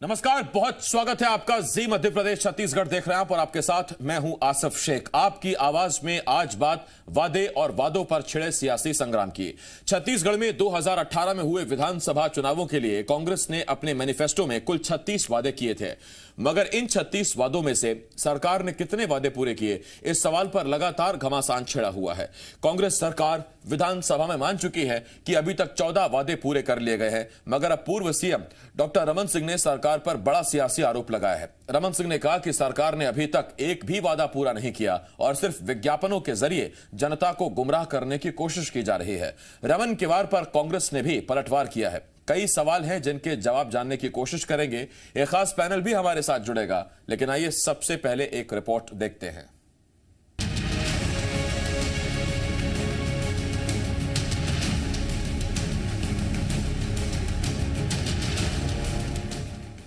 नमस्कार, बहुत स्वागत है आपका। जी मध्य प्रदेश छत्तीसगढ़ देख रहे हैं आप और आपके साथ मैं हूं आसिफ शेख। आपकी आवाज में आज बात वादे और वादों पर छिड़े सियासी संग्राम की। छत्तीसगढ़ में 2018 में हुए विधानसभा चुनावों के लिए कांग्रेस ने अपने मैनिफेस्टो में कुल 36 वादे किए थे, मगर इन 36 वादों में से सरकार ने कितने वादे पूरे किए, इस सवाल पर लगातार घमासान छिड़ा हुआ है। कांग्रेस सरकार विधानसभा में मान चुकी है कि अभी तक 14 वादे पूरे कर लिए गए हैं, मगर अब पूर्व सीएम डॉक्टर रमन सिंह ने सरकार पर बड़ा सियासी आरोप लगाया है। रमन सिंह ने कहा कि सरकार ने अभी तक एक भी वादा पूरा नहीं किया और सिर्फ विज्ञापनों के जरिए जनता को गुमराह करने की कोशिश की जा रही है। रमन के वार पर कांग्रेस ने भी पलटवार किया है। कई सवाल हैं जिनके जवाब जानने की कोशिश करेंगे। एक खास पैनल भी हमारे साथ जुड़ेगा, लेकिन आइए सबसे पहले एक रिपोर्ट देखते हैं।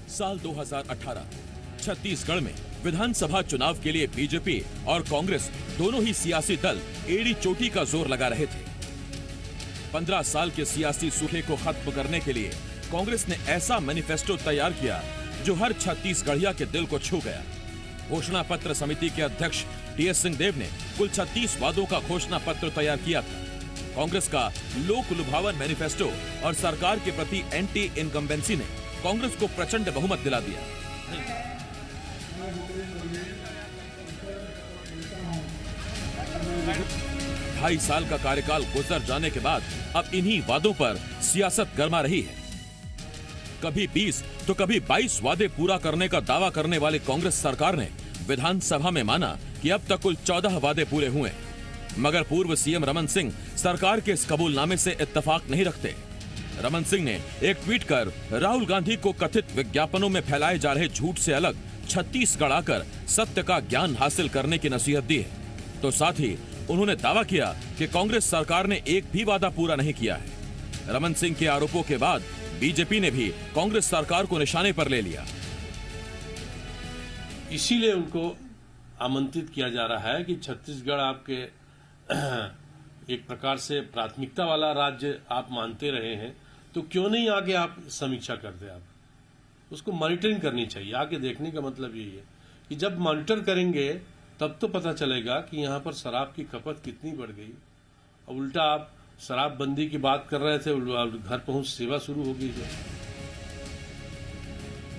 साल 2018 छत्तीसगढ़ में विधानसभा चुनाव के लिए बीजेपी और कांग्रेस दोनों ही सियासी दल एड़ी चोटी का जोर लगा रहे थे। 15 साल के सियासी सूखे को खत्म करने के लिए कांग्रेस ने ऐसा मैनिफेस्टो तैयार किया जो हर छत्तीसगढ़िया के दिल को छू गया। घोषणा पत्र समिति के अध्यक्ष टीएस सिंहदेव ने कुल 36 वादों का घोषणा पत्र तैयार किया था। कांग्रेस का लोक लुभावन मैनिफेस्टो और सरकार के प्रति एंटी इनकम्बेंसी ने कांग्रेस को प्रचंड बहुमत दिला दिया। 2.5 साल का कार्यकाल गुजर जाने के बाद अब इन्हीं वादों पर सियासत गरमा रही है। कभी 20 तो कभी 22 वादे पूरा करने का दावा करने वाले कांग्रेस सरकार ने विधानसभा में माना कि अब तक कुल 14 वादे पूरे हुए, मगर पूर्व सीएम रमन सिंह सरकार के इस कबूलनामे से इत्तेफाक नहीं रखते। रमन सिंह ने एक ट्वीट कर राहुल गांधी को कथित विज्ञापनों में फैलाए जा रहे झूठ से अलग छत्तीसगढ़ आकर सत्य का ज्ञान हासिल करने की नसीहत दी है। तो साथ ही उन्होंने दावा किया कि कांग्रेस सरकार ने एक भी वादा पूरा नहीं किया है। रमन सिंह के आरोपों के बाद बीजेपी ने भी कांग्रेस सरकार को निशाने पर ले लिया। इसीलिए उनको आमंत्रित किया जा रहा है कि छत्तीसगढ़ आपके एक प्रकार से प्राथमिकता वाला राज्य आप मानते रहे हैं, तो क्यों नहीं आगे आप समीक्षा कर दे। आप उसको मॉनिटरिंग करनी चाहिए। आगे देखने का मतलब यही है कि जब मॉनिटर करेंगे तब तो पता चलेगा कि यहाँ पर शराब की खपत कितनी बढ़ गई। और उल्टा आप शराबबंदी की बात कर रहे थे, घर पहुंच सेवा शुरू हो गई है।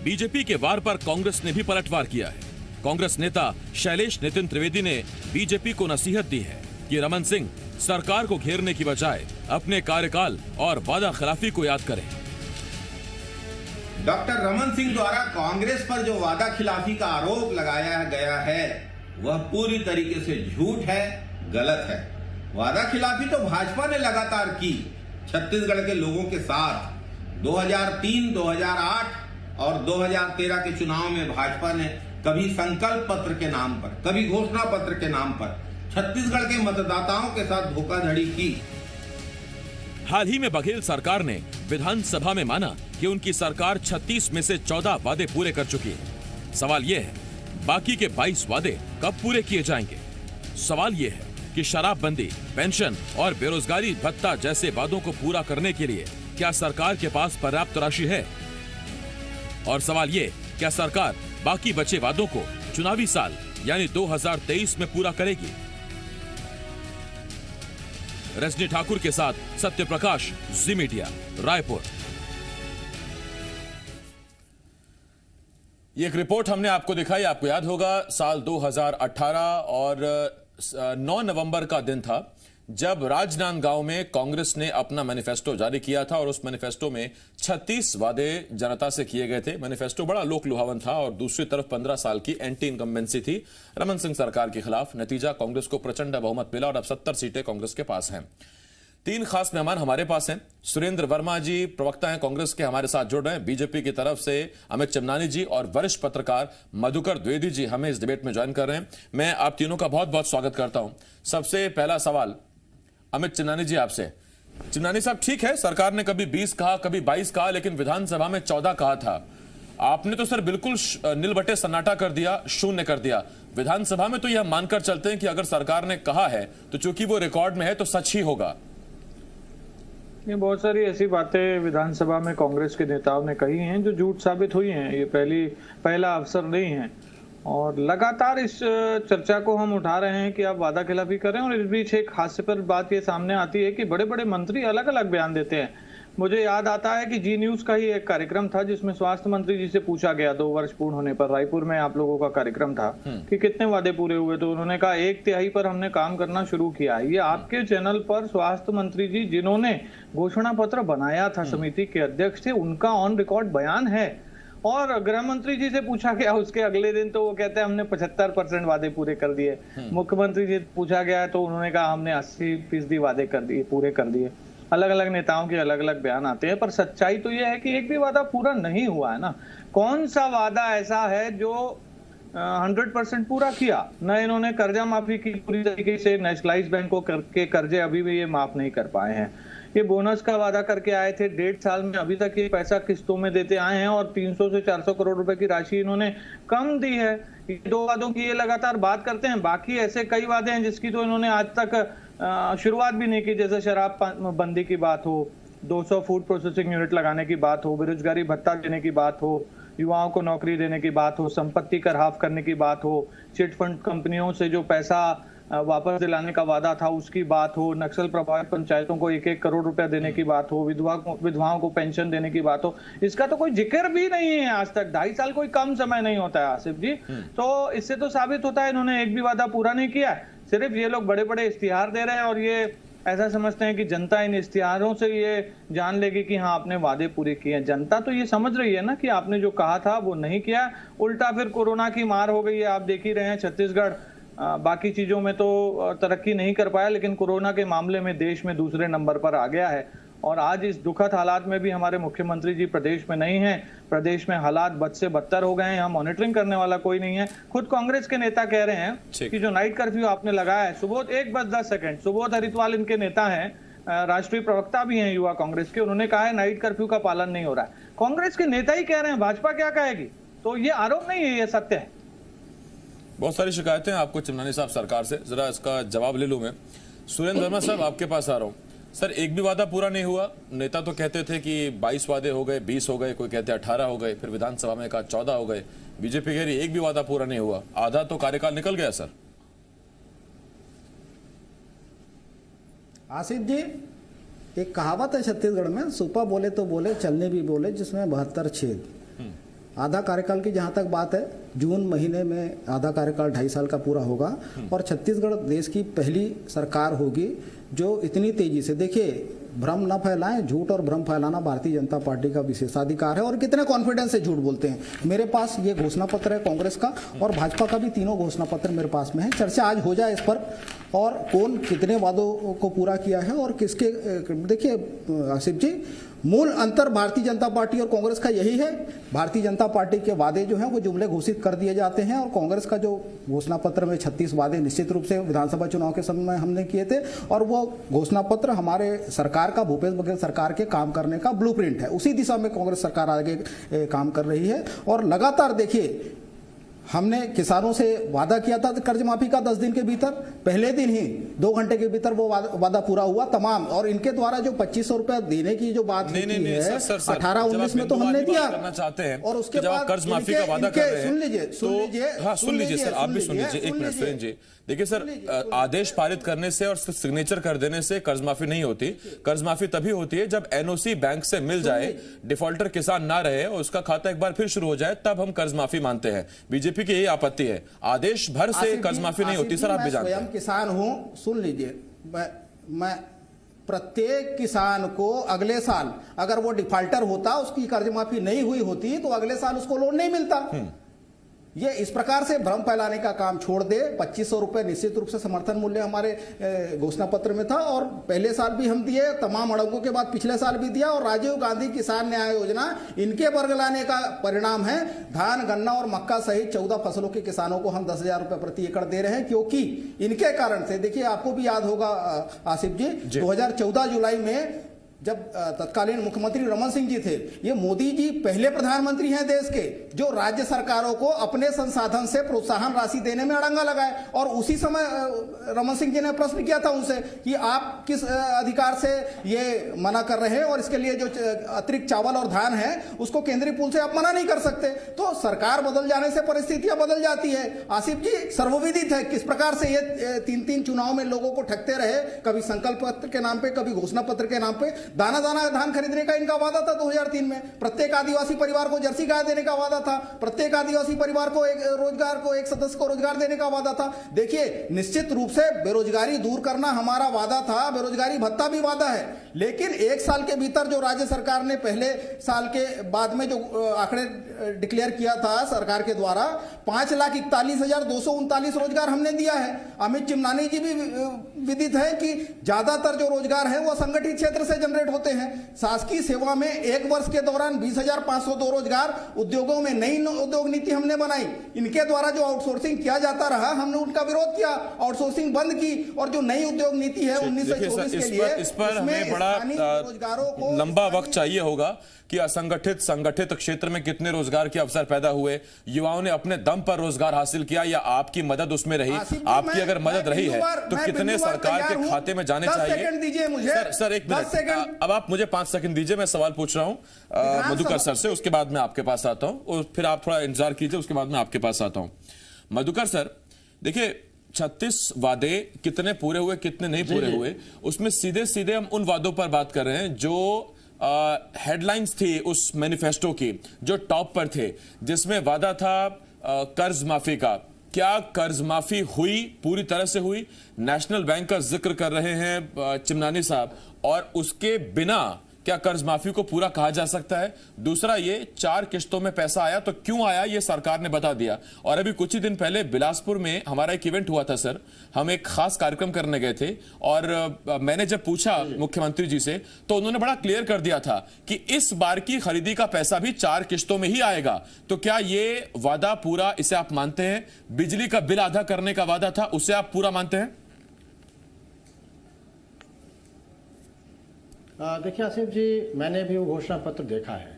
बीजेपी के वार पर कांग्रेस ने भी पलटवार किया है। कांग्रेस नेता शैलेश नितिन त्रिवेदी ने बीजेपी को नसीहत दी है कि रमन सिंह सरकार को घेरने की बजाय अपने कार्यकाल और वादा खिलाफी को याद करें। डॉक्टर रमन सिंह द्वारा कांग्रेस पर जो वादा खिलाफी का आरोप लगाया गया है वह पूरी तरीके से झूठ है, गलत है। वादा खिलाफी तो भाजपा ने लगातार की छत्तीसगढ़ के लोगों के साथ। 2003, 2008 और 2013 के चुनाव में भाजपा ने कभी संकल्प पत्र के नाम पर, कभी घोषणा पत्र के नाम पर छत्तीसगढ़ के मतदाताओं के साथ धोखाधड़ी की। हाल ही में बघेल सरकार ने विधानसभा में माना कि उनकी सरकार 36 में से 14 वादे पूरे कर चुकी है। सवाल यह है, बाकी के 22 वादे कब पूरे किए जाएंगे? सवाल यह है कि शराबबंदी, पेंशन और बेरोजगारी भत्ता जैसे वादों को पूरा करने के लिए क्या सरकार के पास पर्याप्त राशि है? और सवाल यह, क्या सरकार बाकी बचे वादों को चुनावी साल यानी 2023 में पूरा करेगी? रजनी ठाकुर के साथ सत्य प्रकाश, जी मीडिया, रायपुर। ये एक रिपोर्ट हमने आपको दिखाई, आपको याद होगा साल 2018 और 9 नवंबर का दिन था जब राजनांदगांव में कांग्रेस ने अपना मैनिफेस्टो जारी किया था और उस मैनिफेस्टो में 36 वादे जनता से किए गए थे। मैनिफेस्टो बड़ा लोक लुभावन था और दूसरी तरफ 15 साल की एंटी इनकम्बेंसी थी रमन सिंह सरकार के खिलाफ। नतीजा, कांग्रेस को प्रचंड बहुमत मिला और अब 70 सीटें कांग्रेस के पास हैं। 3 खास मेहमान हमारे पास हैं। सुरेंद्र वर्मा जी प्रवक्ता हैं कांग्रेस के, हमारे साथ जुड़ रहे हैं। बीजेपी की तरफ से अमित चिमनानी जी और वरिष्ठ पत्रकार मधुकर द्विवेदी जी हमें इस डिबेट में ज्वाइन कर रहे हैं। मैं आप तीनों का बहुत बहुत स्वागत करता हूं। सबसे पहला सवाल अमित चिमनानी जी आपसे। चिमनानी साहब, ठीक है सरकार ने कभी 20 कहा, कभी 22 कहा, लेकिन विधानसभा में 14 कहा था। आपने तो सर बिल्कुल नीलबटे सन्नाटा कर दिया, शून्य कर दिया। विधानसभा में तो यह मानकर चलते हैं कि अगर सरकार ने कहा है तो चूंकि वो रिकॉर्ड में है तो सच ही होगा। ये बहुत सारी ऐसी बातें विधानसभा में कांग्रेस के नेताओं ने कही हैं जो झूठ साबित हुई हैं। ये पहला अवसर नहीं है और लगातार इस चर्चा को हम उठा रहे हैं कि आप वादा खिलाफी करें। और इस बीच एक हास्यप्रद बात ये सामने आती है कि बड़े बड़े मंत्री अलग अलग बयान देते हैं। मुझे याद आता है कि जी न्यूज का ही एक कार्यक्रम था जिसमें स्वास्थ्य मंत्री जी से पूछा गया 2 वर्ष पूर्ण होने पर, रायपुर में आप लोगों का कार्यक्रम था, कि कितने वादे पूरे हुए। तो उन्होंने कहा 1/3 पर हमने काम करना शुरू किया। ये आपके चैनल पर स्वास्थ्य मंत्री जी जिन्होंने घोषणा पत्र बनाया था, समिति के अध्यक्ष थे, उनका ऑन रिकॉर्ड बयान है। और गृह मंत्री जी से पूछा गया उसके अगले दिन तो वो कहते हैं हमने 75% वादे पूरे कर दिए। मुख्यमंत्री जी पूछा गया तो उन्होंने कहा हमने 80% वादे कर दिए, पूरे कर दिए। अलग अलग नेताओं के अलग अलग बयान आते हैं, पर सच्चाई तो ये है कि एक भी वादा पूरा नहीं हुआ है ना। कौन सा वादा ऐसा है जो 100% पूरा किया? न इन्होंने कर्जा माफी की पूरी तरीके से, नेशनलाइज बैंकों के कर्जे अभी भी ये माफ नहीं कर पाए हैं। ये बोनस का वादा करके आए थे 1.5 साल में, अभी तक ये पैसा किस्तों में देते आए हैं और 300 से 400 करोड़ रुपए की राशि इन्होंने कम दी है। ये 2 वादों की ये लगातार बात करते हैं, बाकी ऐसे कई वादे हैं जिसकी तो इन्होंने आज तक शुरुआत भी नहीं की। जैसे शराब बंदी की बात हो, 200 फूड प्रोसेसिंग यूनिट लगाने की बात हो, बेरोजगारी भत्ता देने की बात हो, युवाओं को नौकरी देने की बात हो, संपत्ति कर हाफ करने की बात हो, चिट फंड कंपनियों से जो पैसा वापस दिलाने का वादा था उसकी बात हो, नक्सल प्रभावित पंचायतों को 1-1 करोड़ रुपया देने की बात हो, विधवाओं को पेंशन देने की बात हो, इसका तो कोई जिक्र भी नहीं है आज तक। 2.5 साल कोई कम समय नहीं होता है आसिफ जी। तो इससे तो साबित होता है इन्होंने एक भी वादा पूरा नहीं किया। सिर्फ ये लोग बड़े बड़े इश्तिहार दे रहे हैं और ये ऐसा समझते हैं कि जनता इन इश्तिहारों से ये जान लेगी कि हाँ आपने वादे पूरे किए हैं। जनता तो ये समझ रही है ना कि आपने जो कहा था वो नहीं किया, उल्टा फिर कोरोना की मार हो गई है। आप देख ही रहे हैं छत्तीसगढ़ बाकी चीजों में तो तरक्की नहीं कर पाया, लेकिन कोरोना के मामले में देश में दूसरे नंबर पर आ गया है। और आज इस दुखद हालात में भी हमारे मुख्यमंत्री जी प्रदेश में नहीं है। प्रदेश में हालात बद से बदतर हो गए हैं। यहाँ मॉनिटरिंग करने वाला कोई नहीं है। खुद कांग्रेस के नेता कह रहे हैं कि जो नाइट कर्फ्यू आपने लगाया है, सुबोध 1:10 सुबोध हरितवाल इनके नेता हैं, राष्ट्रीय प्रवक्ता भी हैं युवा कांग्रेस के, उन्होंने कहा है नाइट कर्फ्यू का पालन नहीं हो रहा है। कांग्रेस के नेता ही कह रहे हैं, भाजपा क्या कहेगी? तो ये आरोप नहीं है, ये सत्य है। बहुत सारी शिकायतें आपको चिमनानी साहब सरकार से, जरा इसका जवाब ले लूं मैं। सुरेंद्र वर्मा साहब आपके पास आ रहा हूं। सर, एक भी वादा पूरा नहीं हुआ। नेता तो कहते थे कि 22 वादे हो गए, 20 हो गए, कोई कहते 18 हो गए, फिर विधानसभा में कहा 14 हो गए। बीजेपी कह रही एक भी वादा पूरा नहीं हुआ, आधा तो कार्यकाल निकल गया। सर आसिफ जी, एक कहावत है छत्तीसगढ़ में, सुपा बोले तो बोले, चलने भी बोले, जिसमें 72 छेद। आधा कार्यकाल की जहां तक बात है, जून महीने में आधा कार्यकाल 2.5 साल का पूरा होगा और छत्तीसगढ़ देश की पहली सरकार होगी जो इतनी तेजी से, देखिए भ्रम न फैलाएं, झूठ और भ्रम फैलाना भारतीय जनता पार्टी का विशेषाधिकार है। और कितने कॉन्फिडेंस से झूठ बोलते हैं। मेरे पास ये घोषणा पत्र है कांग्रेस का और भाजपा का भी, तीनों घोषणा पत्र मेरे पास में है। चर्चा आज हो जाए इस पर, और कौन कितने वादों को पूरा किया है और किसके। देखिए आसिफ जी, मूल अंतर भारतीय जनता पार्टी और कांग्रेस का यही है। भारतीय जनता पार्टी के वादे जो हैं वो जुमले घोषित कर दिए जाते हैं और कांग्रेस का जो घोषणा पत्र में 36 वादे निश्चित रूप से विधानसभा चुनाव के समय में हमने किए थे और वो घोषणा पत्र हमारे सरकार का, भूपेश बघेल सरकार के काम करने का ब्लूप्रिंट है। उसी दिशा में कांग्रेस सरकार आगे काम कर रही है और लगातार देखिए, हमने किसानों से वादा किया था कर्ज माफी का 10 दिन के भीतर, पहले दिन ही 2 घंटे के भीतर वो वादा पूरा हुआ तमाम। और इनके द्वारा जो 2500 रुपया देने की जो बात है 18-19 में तो हमने दिया करना चाहते हैं। और उसके बाद कर्ज माफी का वादा कर रहे हैं, सुन लीजिए सर, आप भी सुन लीजिए। एक मिनट सुरेंद्र जी, देखिए सर, आदेश पारित करने से और सिग्नेचर कर देने से कर्ज माफी नहीं होती। कर्ज माफी तभी होती है जब एनओसी बैंक से मिल जाए, डिफॉल्टर किसान ना रहे और उसका खाता एक बार फिर शुरू हो जाए, तब हम कर्ज माफी मानते हैं। बीजेपी की यही आपत्ति है, आदेश भर से कर्ज माफी नहीं होती। सर आप भी जानते हैं, स्वयं किसान हूं, सुन लीजिए, मैं प्रत्येक किसान को अगले साल अगर वो डिफॉल्टर होता, उसकी कर्ज माफी नहीं हुई होती तो अगले साल उसको लोन नहीं मिलता। ये इस प्रकार से भ्रम फैलाने का काम छोड़ दे। 2500 रुपए निश्चित रूप से समर्थन मूल्य हमारे घोषणा पत्र में था और पहले साल भी हम दिए, तमाम अड़ंगों के बाद पिछले साल भी दिया। और राजीव गांधी किसान न्याय योजना इनके वर्ग लाने का परिणाम है। धान, गन्ना और मक्का सहित 14 फसलों के किसानों को हम 10,000 रुपए प्रति एकड़ दे रहे हैं, क्योंकि इनके कारण से, देखिए आपको भी याद होगा आसिफ जी, 2014 जुलाई में जब तत्कालीन मुख्यमंत्री रमन सिंह जी थे, ये मोदी जी पहले प्रधानमंत्री हैं देश के जो राज्य सरकारों को अपने संसाधन से प्रोत्साहन राशि देने में अड़ंगा लगाए। और उसी समय रमन सिंह जी ने प्रश्न किया था उनसे कि आप किस अधिकार से ये मना कर रहे हैं, और इसके लिए जो अतिरिक्त चावल और धान है उसको केंद्रीय पूल से आप मना नहीं कर सकते। तो सरकार बदल जाने से परिस्थितियां बदल जाती है। आसिफ जी, सर्वविदित है किस प्रकार से ये 3 चुनाव में लोगों को ठगते रहे, कभी संकल्प पत्र के नाम पे, कभी घोषणा पत्र के नाम पे। दाना दाना धान खरीदने का इनका वादा था 2003 में, प्रत्येक आदिवासी परिवार को जर्सी गाय देने का वादा था, प्रत्येक आदिवासी परिवार को एक सदस्य को रोजगार देने का वादा था। देखिए, निश्चित रूप से बेरोजगारी दूर करना हमारा वादा था, बेरोजगारी भत्ता भी वादा है, लेकिन 1 साल के भीतर जो राज्य सरकार ने पहले साल के बाद में जो आंकड़े डिक्लेयर किया था सरकार के द्वारा, 5,41,239 रोजगार हमने दिया है। अमित चिमनानी जी भी विदित है कि ज्यादातर जो रोजगार है वो संगठित क्षेत्र से जनरेट होते हैं। शासकीय सेवा में 1 वर्ष के दौरान 20,502 रोजगार, उद्योगों में नई उद्योग नीति हमने बनाई। इनके द्वारा जो आउटसोर्सिंग किया जाता रहा, हमने उनका विरोध किया, आउटसोर्सिंग बंद की, और जो नई उद्योग नीति है 19 से 24 के लिए, इस पर हमें बड़ा लंबा वक्त चाहिए होगा कि असंगठित संगठित क्षेत्र में कितने रोजगार के अवसर पैदा हुए, युवाओं ने अपने दम पर रोजगार हासिल किया या आपकी मदद उसमें रही। आपकी अगर मदद रही है तो कितने सरकार के खाते में जाने चाहिए? 10 सेकंड दीजिए मुझे। सर 1 मिनट, अब आप मुझे 5 सेकंड दीजिए, मैं सवाल पूछ रहा हूं मधुकर सर से, उसके बाद मैं आपके पास आता हूं, और फिर आप थोड़ा इंतजार कीजिए, उसके बाद मैं आपके पास आता हूं। मधुकर सर, देखिए 36 वादे कितने पूरे हुए, कितने नहीं पूरे हुए, उसमें सीधे सीधे हम उन वादों पर बात कर रहे हैं जो हेडलाइंस थी उस मैनिफेस्टो की, जो टॉप पर थे, जिसमें वादा था कर्ज माफी का। क्या कर्ज माफी हुई? पूरी तरह से हुई? नेशनल बैंक का जिक्र कर रहे हैं चिमनानी साहब, और उसके बिना क्या कर्ज माफी को पूरा कहा जा सकता है? दूसरा, ये 4 किश्तों में पैसा आया तो क्यों आया, ये सरकार ने बता दिया। और अभी कुछ ही दिन पहले बिलासपुर में हमारा एक इवेंट हुआ था सर, हम एक खास कार्यक्रम करने गए थे, और मैंने जब पूछा मुख्यमंत्री जी से तो उन्होंने बड़ा क्लियर कर दिया था कि इस बार की खरीदी का पैसा भी 4 किश्तों में ही आएगा। तो क्या ये वादा पूरा, इसे आप मानते हैं? बिजली का बिल आधा करने का वादा था, उसे आप पूरा मानते हैं? देखिए आसिफ जी, मैंने भी वो घोषणा पत्र देखा है।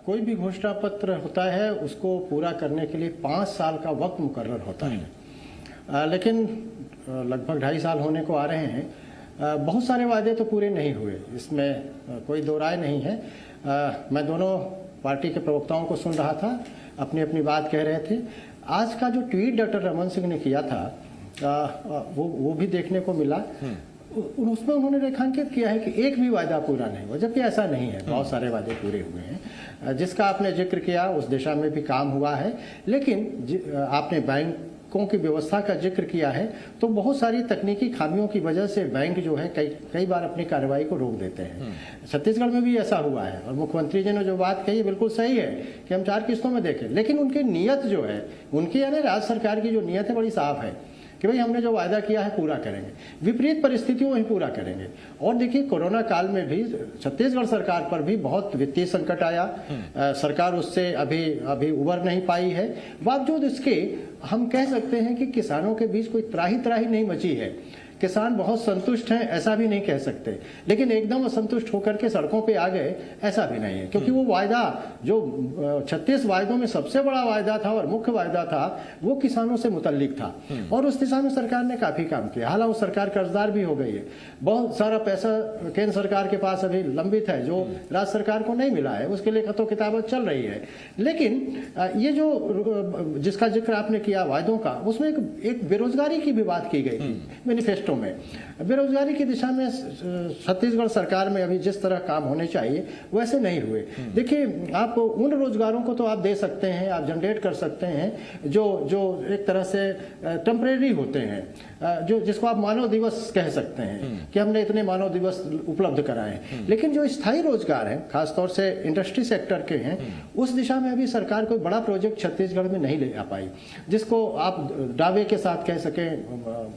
कोई भी घोषणा पत्र होता है उसको पूरा करने के लिए 5 साल का वक्त मुकर्रर होता है, लेकिन लगभग 2.5 साल होने को आ रहे हैं। बहुत सारे वादे तो पूरे नहीं हुए, इसमें कोई दो राय नहीं है। मैं दोनों पार्टी के प्रवक्ताओं को सुन रहा था, अपनी अपनी बात कह रहे थे। आज का जो ट्वीट डॉक्टर रमन सिंह ने किया था वो भी देखने को मिला। उसमें उन्होंने रेखांकित किया है कि एक भी वादा पूरा नहीं हुआ, जबकि ऐसा नहीं है। बहुत सारे वादे पूरे हुए हैं। जिसका आपने जिक्र किया उस दिशा में भी काम हुआ है, लेकिन आपने बैंकों की व्यवस्था का जिक्र किया है, तो बहुत सारी तकनीकी खामियों की वजह से बैंक जो है कई बार अपनी कार्रवाई को रोक देते हैं। छत्तीसगढ़ में भी ऐसा हुआ है, और मुख्यमंत्री जी ने जो बात कही बिल्कुल सही है कि हम 4 किस्तों में देखें, लेकिन उनकी नीयत जो है, उनकी यानी राज्य सरकार की जो नीयत है बड़ी साफ है कि भाई हमने जो वायदा किया है पूरा करेंगे, विपरीत परिस्थितियों में ही पूरा करेंगे। और देखिए, कोरोना काल में भी छत्तीसगढ़ सरकार पर भी बहुत वित्तीय संकट आया, सरकार उससे अभी उबर नहीं पाई है। बावजूद इसके हम कह सकते हैं कि किसानों के बीच कोई त्राही नहीं मची है। किसान बहुत संतुष्ट हैं ऐसा भी नहीं कह सकते, लेकिन एकदम असंतुष्ट होकर के सड़कों पे आ गए ऐसा भी नहीं है, क्योंकि वो वायदा जो 36 वायदों में सबसे बड़ा वायदा था और मुख्य वायदा था वो किसानों से मुतल्लिक था, और उस दिशा में सरकार ने काफी काम किया। हालांकि सरकार कर्जदार भी हो गई है, बहुत सारा पैसा केंद्र सरकार के पास अभी लंबित है जो राज्य सरकार को नहीं मिला है, उसके लिए खतो किताबत चल रही है। लेकिन ये जो जिसका जिक्र आपने किया वायदों का, उसमें एक बेरोजगारी की भी बात की गई थी मैनिफेस्टो में। बेरोजगारी की दिशा में छत्तीसगढ़ सरकार में अभी जिस तरह काम होने चाहिए वैसे नहीं हुए। देखिए, आप उन रोजगारों को तो आप दे सकते हैं, आप जनरेट कर सकते हैं जो एक तरह से टेम्परेरी होते हैं, जो जिसको आप मानव दिवस कह सकते हैं कि हमने इतने मानव दिवस उपलब्ध कराए हैं। लेकिन जो स्थायी रोजगार है, खासतौर से इंडस्ट्री सेक्टर के हैं, उस दिशा में अभी सरकार कोई बड़ा प्रोजेक्ट छत्तीसगढ़ में नहीं ले आ पाई, जिसको आप दावे के साथ कह सकें,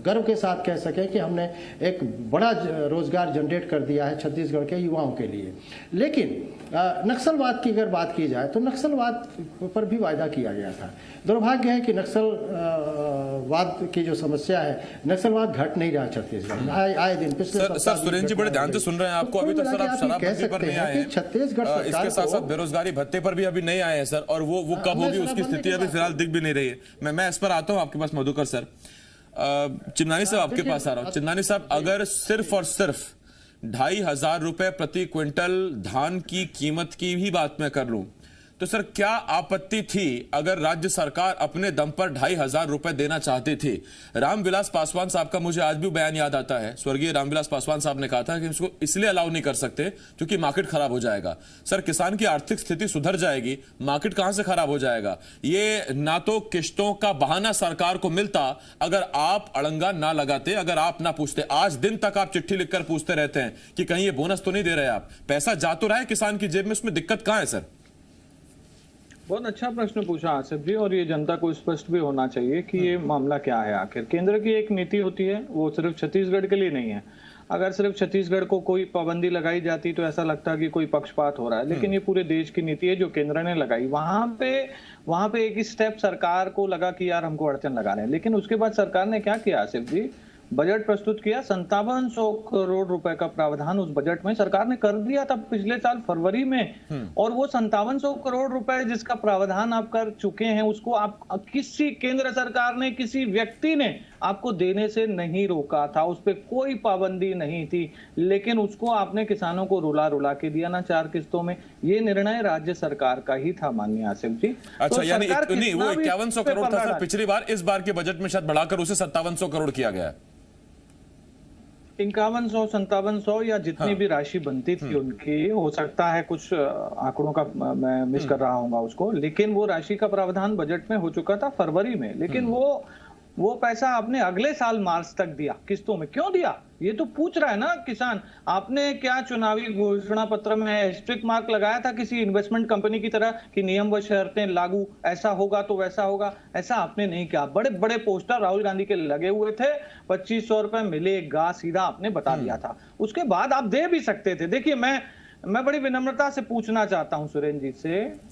गर्व के साथ कह सकें कि हमने एक बड़ा रोजगार जनरेट कर दिया है छत्तीसगढ़ के युवाओं के लिए। लेकिन नक्सलवाद की अगर बात की जाए तो नक्सलवाद पर भी वायदा किया गया था। दुर्भाग्य है कि नक्सलवाद की जो समस्या है, नक्सलवाद घट नहीं रहा छत्तीसगढ़ में। आए दिन पिछले सर सुरेंद्र जी बड़े ध्यान से सुन रहे हैं आपको। अभी तक सर आप शराब भत्ते पर नहीं आए हैं, छत्तीसगढ़ इसके साथ साथ बेरोजगारी भत्ते पर भी अभी नहीं आए हैं सर, और वो कब होगी उसकी स्थिति अभी फिलहाल दिख भी नहीं रही है। मैं इस पर आता हूं आपके पास मधुकर सर। चिमनानी साहब आपके पास आ रहा हूं। चिमनानी साहब, अगर सिर्फ और सिर्फ 2,500 रुपए प्रति क्विंटल धान की कीमत की ही बात मैं कर लूं तो सर क्या आपत्ति थी अगर राज्य सरकार अपने दम पर 2,500 रुपए देना चाहती थी? रामविलास पासवान साहब का मुझे आज भी बयान याद आता है। स्वर्गीय रामविलास पासवान साहब ने कहा था कि इसको इसलिए अलाउ नहीं कर सकते क्योंकि मार्केट खराब हो जाएगा। सर किसान की आर्थिक स्थिति सुधर जाएगी, मार्केट कहां से खराब हो जाएगा? ये ना तो किश्तों का बहाना सरकार को मिलता अगर आप अड़ंगा ना लगाते, अगर आप ना पूछते। आज दिन तक आप चिट्ठी लिखकर पूछते रहते हैं कि कहीं ये बोनस तो नहीं दे रहे आप, पैसा जा तो रहा है किसान की जेब में, उसमें दिक्कत कहां है सर? बहुत अच्छा प्रश्न पूछा आसिफ जी, और ये जनता को स्पष्ट भी होना चाहिए कि ये मामला क्या है। आखिर केंद्र की एक नीति होती है, वो सिर्फ छत्तीसगढ़ के लिए नहीं है। अगर सिर्फ छत्तीसगढ़ को कोई पाबंदी लगाई जाती तो ऐसा लगता कि कोई पक्षपात हो रहा है, लेकिन ये पूरे देश की नीति है जो केंद्र ने लगाई। वहां पे एक स्टेप सरकार को लगा कि यार हमको अड़चन लगा रहे हैं, लेकिन उसके बाद सरकार ने क्या किया आसिफ जी? बजट प्रस्तुत किया। 5700 करोड़ रुपए का प्रावधान उस बजट में सरकार ने कर दिया था पिछले साल फरवरी में। और वो 5700 करोड़ रुपए जिसका प्रावधान आप कर चुके हैं, उसको आप किसी केंद्र सरकार ने, किसी व्यक्ति ने आपको देने से नहीं रोका था, उस पर कोई पाबंदी नहीं थी, लेकिन उसको आपने किसानों को रुला के दिया ना 4 किस्तों में। ये निर्णय राज्य सरकार का ही था माननीय आसिफ जी। अच्छा, तो यानी नहीं, वो 5100 करोड़ था सर पिछली बार, इस बार के बजट में शायद बढ़ाकर उसे 5700 करोड़ किया गया है। 5100 5700 या जितनी भी राशि बनती थी उनकी, हो सकता है कुछ आंकड़ों का मैं मिस कर रहा हूँ उसको, लेकिन वो राशि का प्रावधान बजट में हो चुका था फरवरी में। लेकिन वो पैसा आपने अगले साल मार्च तक दिया किस्तों में। क्यों दिया? ये तो पूछ रहा है ना किसान। आपने क्या चुनावी घोषणा पत्र में स्ट्रिक्ट मार्क लगाया था किसी इन्वेस्टमेंट कंपनी की तरह कि नियम व शर्तें लागू, ऐसा होगा तो वैसा होगा? ऐसा आपने नहीं किया। बड़े बड़े पोस्टर राहुल गांधी के लगे हुए थे, 2500 रुपए मिलेगा, सीधा आपने बता दिया था। उसके बाद आप दे भी सकते थे। देखिए, मैं बड़ी विनम्रता से पूछना चाहता हूं सुरेंद्र जी से,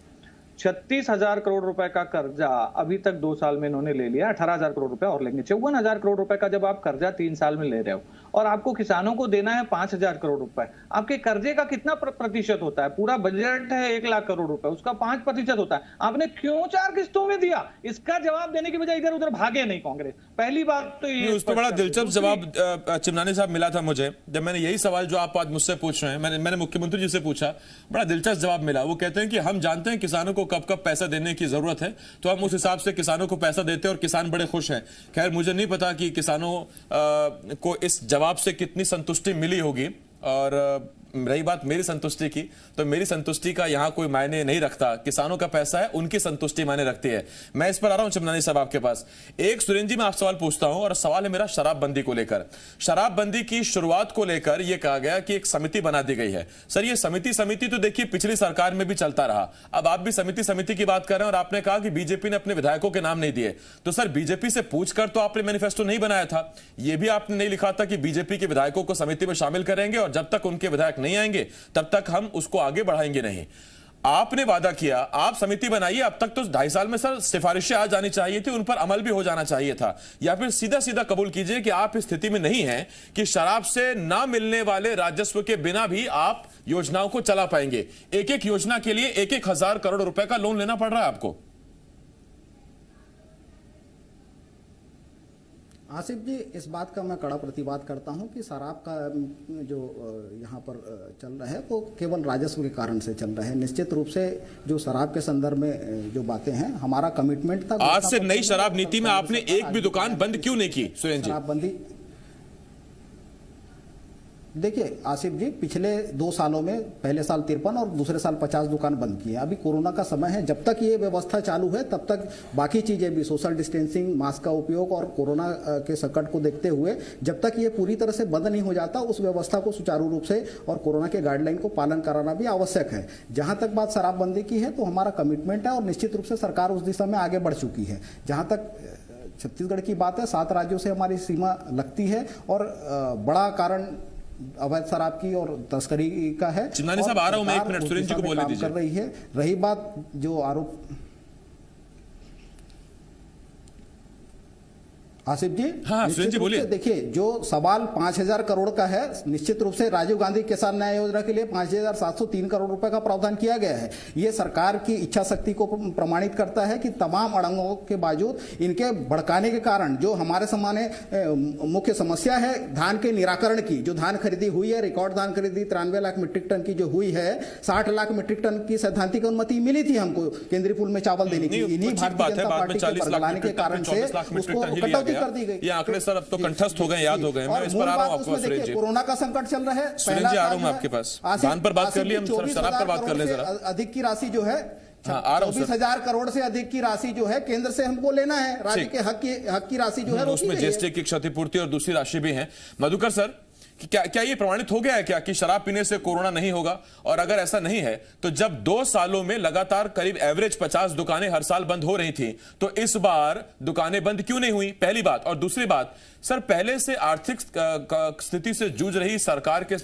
36,000 करोड़ रुपए का कर्जा अभी तक 2 साल में इन्होंने ले लिया, 18,000 करोड़ रुपए और लेंगे। 54,000 करोड़ रुपए का जब आप कर्जा 3 साल में ले रहे हो और आपको किसानों को देना है 5,000 करोड़ रुपए, आपके कर्जे का कितना प्रतिशत होता है? पूरा बजट है 1 लाख करोड़ रुपए, उसका 5% होता है। आपने क्यों 4 किस्तों में दिया? इसका जवाब देने की बजाय इधर उधर भागे नहीं कांग्रेस। पहली बात तो ये, उस पर बड़ा दिलचस्प जवाब चिमनानी साहब मिला था मुझे, जब मैंने यही सवाल जो आप आज मुझसे पूछ रहे हैं, मैंने मुख्यमंत्री जी से पूछा, बड़ा दिलचस्प जवाब मिला। वो कहते हैं कि हम जानते हैं किसानों को कब कब पैसा देने की जरूरत है, तो हम उस हिसाब से किसानों को पैसा देते हैं और किसान बड़े खुश हैं। खैर, मुझे नहीं पता कि किसानों को इस जवाब से कितनी संतुष्टि मिली होगी, और रही बात मेरी संतुष्टि की, तो मेरी संतुष्टि का यहां कोई मायने नहीं रखता। किसानों का पैसा है, उनकी संतुष्टि मायने रखती है। मैं इस पर आ रहा हूं चिमनानी साहब आपके पास। एक सुरेंद्र जी मैं आप सवाल पूछता हूं, और सवाल है मेरा शराबबंदी को लेकर। शराबबंदी की शुरुआत को लेकर यह कहा गया कि एक समिति बना दी गई है। सर, ये समिति तो देखिए पिछली सरकार में भी चलता रहा। अब आप भी समिति की बात कर रहे हैं, और आपने कहा कि बीजेपी ने अपने विधायकों के नाम नहीं दिए। तो सर, बीजेपी से पूछकर तो आपने मैनिफेस्टो नहीं बनाया था। यह भी आपने नहीं लिखा था कि बीजेपी के विधायकों को समिति में शामिल करेंगे, और जब तक उनके विधायक नहीं आएंगे तब तक हम उसको आगे बढ़ाएंगे नहीं। आपने वादा किया, आप समिति बनाइए। अब तक तो 2.5 साल में सर सिफारिशें आ जानी चाहिए थी, उन पर अमल भी हो जाना चाहिए था। या फिर सीधा सीधा कबूल कीजिए कि आप इस स्थिति में नहीं हैं कि शराब से ना मिलने वाले राजस्व के बिना भी आप योजनाओं को चला पाएंगे। एक एक योजना के लिए 1,000 करोड़ रुपए का लोन लेना पड़ रहा है आपको। आसिफ जी, इस बात का मैं कड़ा प्रतिवाद करता हूं कि शराब का जो यहाँ पर चल रहा है वो केवल राजस्व के कारण से चल रहा है। निश्चित रूप से जो शराब के संदर्भ में जो बातें हैं, हमारा कमिटमेंट था। आज से नई शराब नीति में आपने एक भी दुकान बंद क्यों नहीं की सुरेंद्र जी? शराबबंदी, देखिए आसिफ जी, पिछले 2 सालों में पहले साल 53 और दूसरे साल 50 दुकान बंद की है। अभी कोरोना का समय है, जब तक ये व्यवस्था चालू है तब तक बाकी चीजें भी, सोशल डिस्टेंसिंग, मास्क का उपयोग और कोरोना के संकट को देखते हुए जब तक ये पूरी तरह से बंद नहीं हो जाता, उस व्यवस्था को सुचारू रूप से और कोरोना के गाइडलाइन को पालन कराना भी आवश्यक है। जहां तक बात शराबबंदी की है, तो हमारा कमिटमेंट है और निश्चित रूप से सरकार उस दिशा में आगे बढ़ चुकी है। जहां तक छत्तीसगढ़ की बात है, 7 राज्यों से हमारी सीमा लगती है, और बड़ा कारण अवैध शराब की और तस्करी का है। चिमनानी साहब, आ रहा हूं मैं, एक मिनट, उस सुरेंद्र जी को दिशा में बोलने काम दीजिए। कर रही है। रही बात जो आरोप, आसिफ जी, हाँ, निश्चित सुरेंद्र जी रूप बोलिए। से देखिए, जो सवाल 5,000 करोड़ का है, निश्चित रूप से राजीव गांधी किसान न्याय योजना के लिए 5,703 करोड़ रुपए का प्रावधान किया गया है। ये सरकार की इच्छा शक्ति को प्रमाणित करता है कि तमाम अड़ंगों के बावजूद इनके भड़काने के कारण जो हमारे सामने मुख्य समस्या है धान के निराकरण की, जो धान खरीदी हुई है, रिकॉर्ड धान खरीदी 93 लाख मीट्रिक टन की जो हुई है, 60 लाख मीट्रिक टन की सैद्धांतिक अनुमति मिली थी हमको केंद्रीय पूल में चावल देने की। इन्हीं भारतीय जनता पार्टी के बरगलाने के कारण से उसको कटौती कर दी गई। ये आंकड़े सर अब तो कंठस्थ हो गए, याद हो गए। मैं इस पर आ रहा हूं आपको सुरेंद्र जी। कोरोना का संकट चल रहा है। सुरेंद्र जी, आ रहा हूं मैं आपके पास। धान पर बात कर ली, हम शराब पर बात कर ले जरा। अधिक की राशि जो है, हाँ, आ रहा हूं सर। 24,000 करोड़ से अधिक की राशि जो है केंद्र से हमको लेना है। राज्य के हक की राशि जो है उसमें जीएसटी की क्षतिपूर्ति और दूसरी राशि भी है। मधुकर सर, क्या ये प्रमाणित हो गया है क्या कि शराब पीने से कोरोना नहीं होगा? और अगर ऐसा नहीं है तो जब 2 सालों में लगातार करीब एवरेज 50 दुकानें हर साल बंद हो रही थी, तो इस बार दुकानें बंद क्यों नहीं हुई? पहली बात। और दूसरी बात, सर, पहले से आर्थिक स्थिति से जूझ रही सरकार के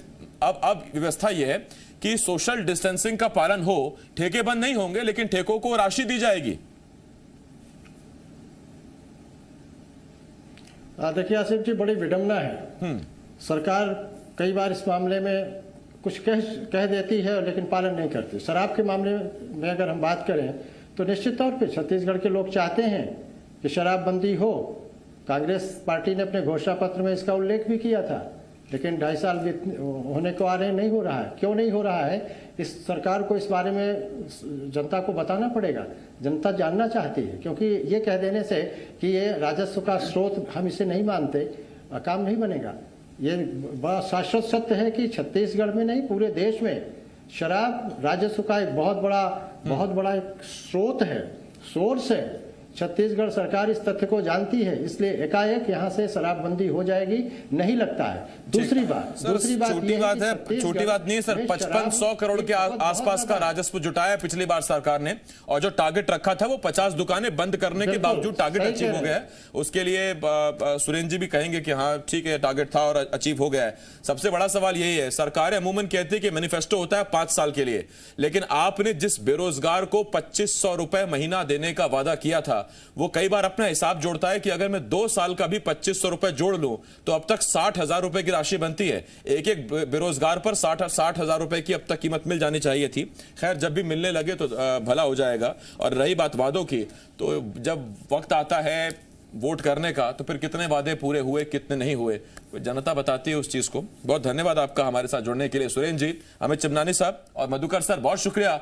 अब व्यवस्था यह है कि सोशल डिस्टेंसिंग का पालन हो, ठेके बंद नहीं होंगे, लेकिन ठेकों को राशि दी जाएगी। देखिए आसिफ जी, बड़ी विडंबना है। सरकार कई बार इस मामले में कुछ कह देती है लेकिन पालन नहीं करती। शराब के मामले में अगर हम बात करें तो निश्चित तौर पे छत्तीसगढ़ के लोग चाहते हैं कि शराबबंदी हो। कांग्रेस पार्टी ने अपने घोषणा पत्र में इसका उल्लेख भी किया था, लेकिन 2.5 साल होने को आ रहे नहीं हो रहा है। क्यों नहीं हो रहा है? इस सरकार को इस बारे में जनता को बताना पड़ेगा। जनता जानना चाहती है, क्योंकि ये कह देने से कि ये राजस्व का स्रोत हम इसे नहीं मानते, काम नहीं बनेगा। ये बड़ा शाश्वत सत्य है कि छत्तीसगढ़ में नहीं, पूरे देश में शराब राजस्व का एक बहुत बड़ा एक स्रोत है, सोर्स है। छत्तीसगढ़ सरकार इस तथ्य को जानती है, इसलिए एकाएक यहाँ से शराबबंदी हो जाएगी नहीं लगता है। दूसरी बात छोटी बात है, छोटी बात नहीं सर। 5500 करोड़ के आसपास का राजस्व जुटाया पिछली बार सरकार ने, और जो टारगेट रखा था वो 50 दुकानें बंद करने के बावजूद टारगेट अचीव हो गया है। उसके लिए सुरेंद्र जी भी कहेंगे कि हाँ ठीक है, टारगेट था और अचीव हो गया है। सबसे बड़ा सवाल यही है, सरकारें अमूमन कहती है कि मैनिफेस्टो होता है 5 साल के लिए, लेकिन आपने जिस बेरोजगार को 2500 रुपए महीना देने का वादा किया था, वो कई बार अपना हिसाब जोड़ता है कि अगर मैं 2 साल का भी 2500 रुपए जोड़ लूं तो अब तक 60,000 रुपए की राशि बनती है। एक बेरोजगार पर 60,000 रुपए की अब तक कीमत मिल जानी चाहिए थी। खैर, जब भी मिलने लगे तो भला हो जाएगा। और रही बात वादों की, तो जब वक्त आता है वोट करने का तो फिर कितने वादे पूरे हुए, कितने नहीं हुए, जनता बताती है उस चीज को। बहुत धन्यवाद आपका हमारे साथ जुड़ने के लिए सुरेंद्र जी, अमित चिमनानी साहब और मधुकर सर, बहुत शुक्रिया